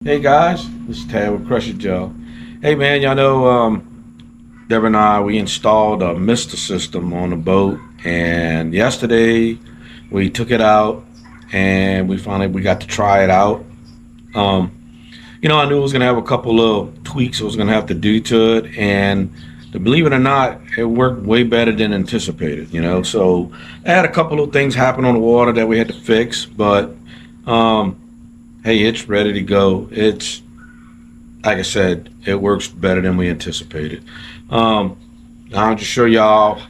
Hey guys, this is Tad with Crush It Joe. Hey man, y'all know Deborah and I, we installed a mister system on the boat, and yesterday we took it out and we got to try it out. Um, I knew it was gonna have a couple little tweaks I was gonna have to do to it, and to believe it or not, it worked way better than anticipated. So I had a couple of things happen on the water that we had to fix, but um, hey, it's ready to go. It's like I said, it works better than we anticipated. I'll just show y'all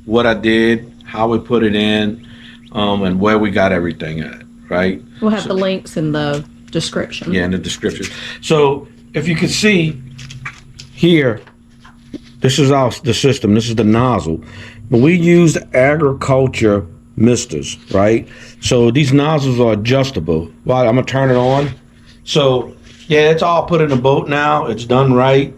what I did, how we put it in, and where we got everything at, right? We'll have the links in the description. Yeah, in the description. So if you can see here, this is the system. This is the nozzle. But we used agriculture misters, right? So these nozzles are adjustable. Well, I'm gonna turn it on. So yeah, it's all put in the boat now. It's done right.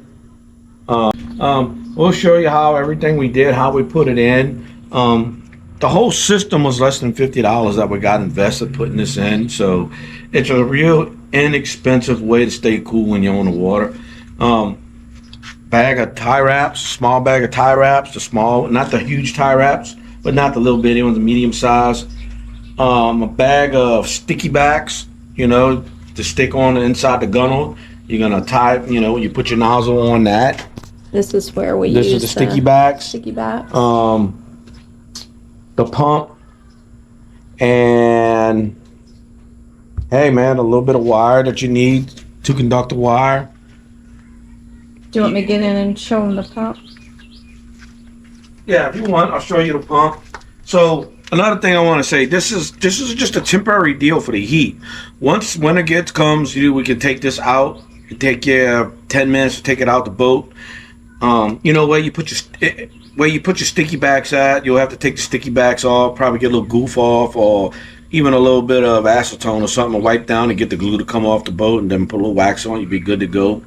We'll show you how everything we did, how we put it in. The whole system was less than $50 that we got invested putting this in. So it's a real inexpensive way to stay cool when you're on the water. Bag of tie wraps, small bag of tie wraps, the small, not the huge tie wraps, but not the little bitty ones, the medium size. A bag of sticky backs, to stick on the inside the gunnel. You're gonna tie, you put your nozzle on that. This is where we This use is the sticky backs. Sticky backs. The pump, and hey man, a little bit of wire that you need to conduct the wire. Do you want me to get in and show them the pump? Yeah, if you want, I'll show you the pump. So another thing I want to say, this is just a temporary deal for the heat. Once winter comes, we can take this out. It take you 10 minutes to take it out the boat. Where you put your sticky backs at, you'll have to take the sticky backs off, probably get a little goof off, or even a little bit of acetone or something to wipe down to get the glue to come off the boat, and then put a little wax on. You'll be good to go.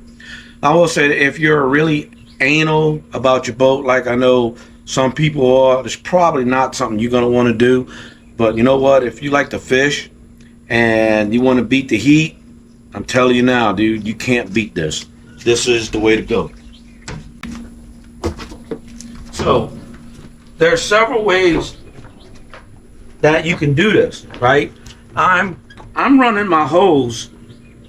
I will say that if you're really anal about your boat, like I know some people are, it's probably not something you're going to want to do. But you know what? If you like to fish and you want to beat the heat, I'm telling you now, dude, you can't beat this. This is the way to go. So there are several ways that you can do this, right? I'm running my hose.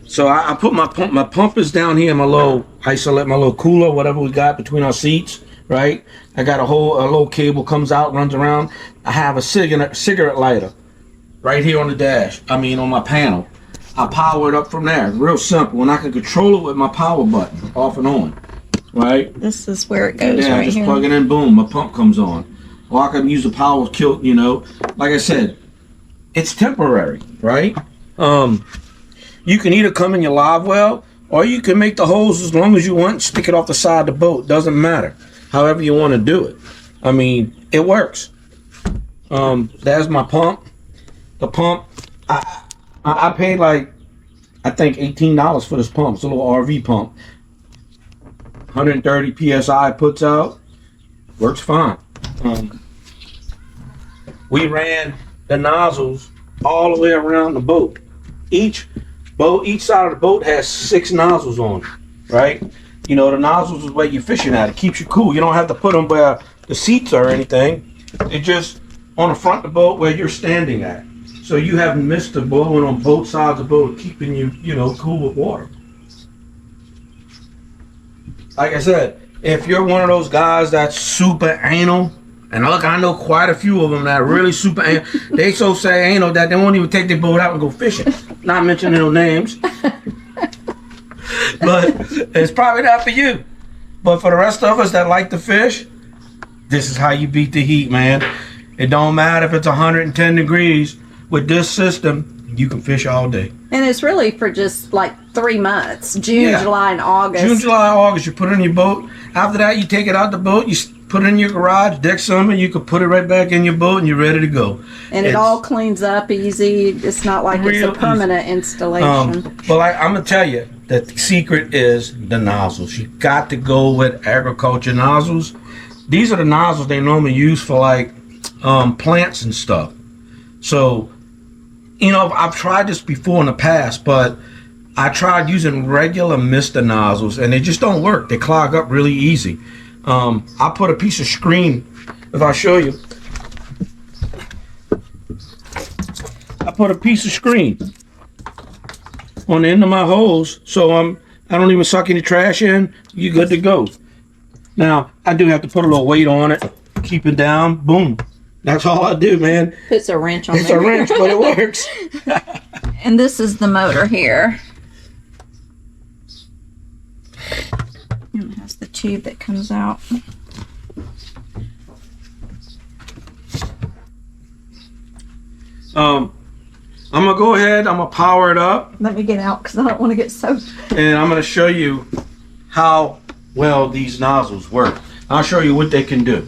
So I put my pump. My pump is down here in my little isolate, my little cooler, whatever we got between our seats, right? I got a little cable comes out, runs around. I have a cigarette lighter right here on the dash. On my panel. I power it up from there. Real simple, and I can control it with my power button, off and on, right? This is where it goes Yeah, right just here. plug it in, boom, my pump comes on. Or I can use the power kill. Like I said, it's temporary, right? You can either come in your live well, or you can make the hose as long as you want, stick it off the side of the boat. Doesn't matter. However you want to do it. It works. There's my pump. The pump, I paid I think $18 for this pump. It's a little RV pump. 130 PSI puts out. Works fine. We ran the nozzles all the way around the boat. Each side of the boat has 6 nozzles on it, right? The nozzles is where you're fishing at. It keeps you cool. You don't have to put them where the seats are or anything. They're just on the front of the boat where you're standing at. So you haven't missed the blowing on both sides of the boat, keeping you, cool with water. Like I said, if you're one of those guys that's super anal, and look, I know quite a few of them that are really super anal. They so say anal that they won't even take their boat out and go fishing. Not mentioning no names. But it's probably not for you. But for the rest of us that like to fish, this is how you beat the heat, man. It don't matter if it's 110 degrees. With this system, you can fish all day. And it's really for just 3 months. June, July, and August. June, July, August, you put it in your boat. After that, you take it out the boat, you put it in your garage, deck summer, you can put it right back in your boat and you're ready to go. And it all cleans up easy. It's not like it's a permanent installation. But I'm going to tell you that the secret is the nozzles. You got to go with agriculture nozzles. These are the nozzles they normally use for plants and stuff. So, I've tried this before in the past, but I tried using regular mister nozzles and they just don't work. They clog up really easy. I put a piece of screen, if I show you. I put a piece of screen on the end of my hose, so I don't even suck any trash in. You're good to go. Now, I do have to put a little weight on it, keep it down, boom. That's all I do, man. Puts a wrench on It's there. a wrench, but it works. And this is the motor here. And it has the tube that comes out. I'm gonna go ahead, I'm gonna power it up, Let me get out because I don't want to get soaked. and I'm gonna show you how well these nozzles work. I'll show you what they can do.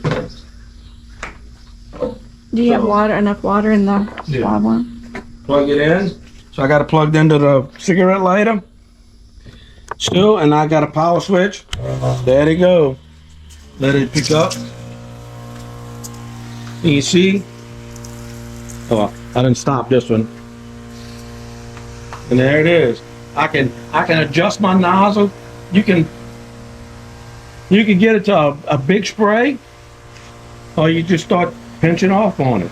Do you have enough water in the Yeah. live one? Plug it in. So I got it plugged into the cigarette lighter. Still, and I got a power switch. There they go. Let it pick up. And you see? Oh, I didn't stop this one. And there it is. I can adjust my nozzle. You can get it to a big spray, or you just start pinching off on it.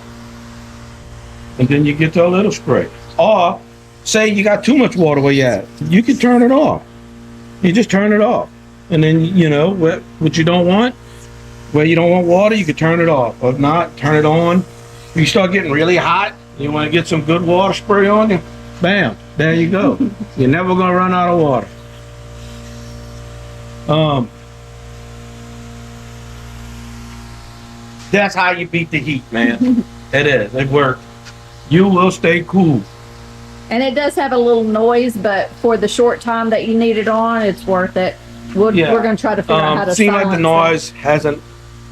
And then you get to a little spray. Or say you got too much water where you at, you can turn it off. You just turn it off. And then, you know, what you don't want, where you don't want water, you can turn it off. Or if not, turn it on. If you start getting really hot, you want to get some good water spray on you, bam, there you go. You're never going to run out of water. That's how you beat the heat, man. It is. It worked. You will stay cool. And it does have a little noise, but for the short time that you need it on, it's worth it. We're going to try to figure out how to seems like the silence noise hasn't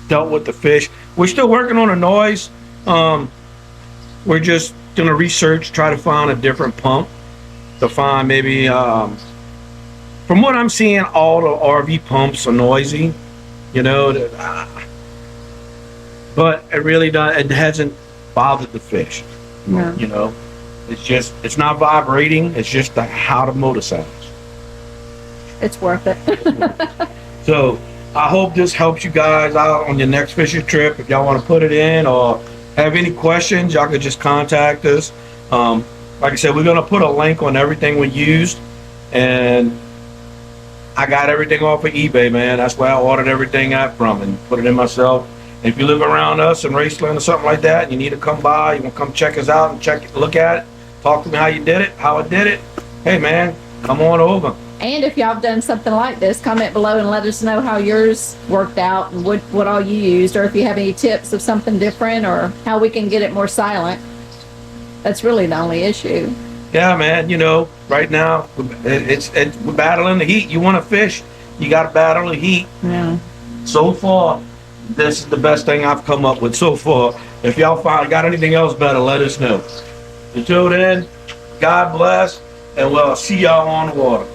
dealt with the fish. We're still working on the noise. We're just going to research, try to find a different pump to find maybe, from what I'm seeing, all the RV pumps are noisy, you know, but it really does, it hasn't bothered the fish. No. You know, it's not vibrating, it's just how the motor sounds. It's worth it. So I hope this helps you guys out on your next fishing trip. If y'all want to put it in or have any questions, y'all could just contact us. Like I said, we're gonna put a link on everything we used, and I got everything off of eBay, man. That's where I ordered everything out from and put it in myself. And if you live around us in Raceland or something like that, and you need to come by, you want to come check us out and look at it, talk to me how you did it, how I did it. Hey man, come on over. And if y'all have done something like this, comment below and let us know how yours worked out and what all you used, or if you have any tips of something different or how we can get it more silent. That's really the only issue. Yeah, man, you know, right now we're battling the heat. You want to fish, you got to battle the heat. Yeah. So far, this is the best thing I've come up with so far. If y'all got anything else better, let us know. Until then, God bless, and we'll see y'all on the water.